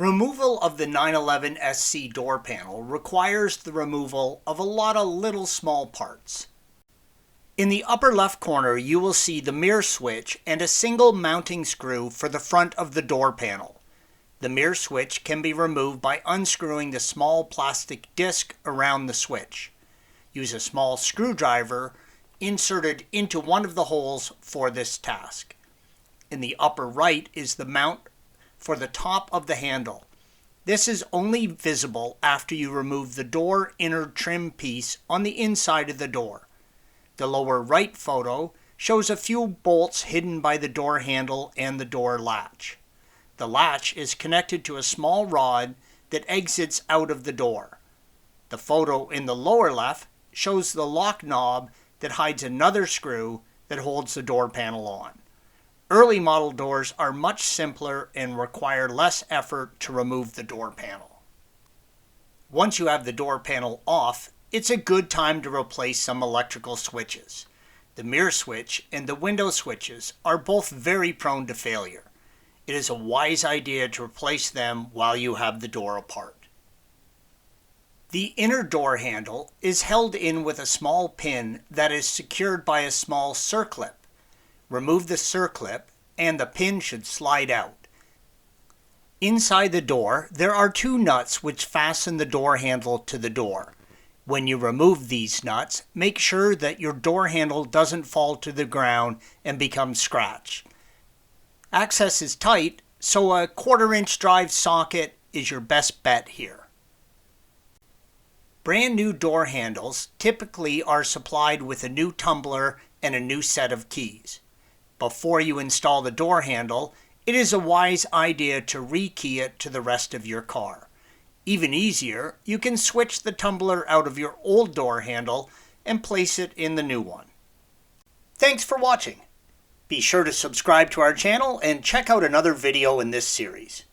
Removal of the 911 SC door panel requires the removal of a lot of little small parts. In the upper left corner, you will see the mirror switch and a single mounting screw for the front of the door panel. The mirror switch can be removed by unscrewing the small plastic disc around the switch. Use a small screwdriver inserted into one of the holes for this task. In the upper right is the mount for the top of the handle. This is only visible after you remove the door inner trim piece on the inside of the door. The lower right photo shows a few bolts hidden by the door handle and the door latch. The latch is connected to a small rod that exits out of the door. The photo in the lower left shows the lock knob that hides another screw that holds the door panel on. Early model doors are much simpler and require less effort to remove the door panel. Once you have the door panel off, it's a good time to replace some electrical switches. The mirror switch and the window switches are both very prone to failure. It is a wise idea to replace them while you have the door apart. The inner door handle is held in with a small pin that is secured by a small circlip. Remove the circlip and the pin should slide out. Inside the door, there are two nuts which fasten the door handle to the door. When you remove these nuts, make sure that your door handle doesn't fall to the ground and become scratched. Access is tight, so a 1/4-inch drive socket is your best bet here. Brand new door handles typically are supplied with a new tumbler and a new set of keys. Before you install the door handle, it is a wise idea to rekey it to the rest of your car. Even easier, you can switch the tumbler out of your old door handle and place it in the new one. Thanks for watching. Be sure to subscribe to our channel and check out another video in this series.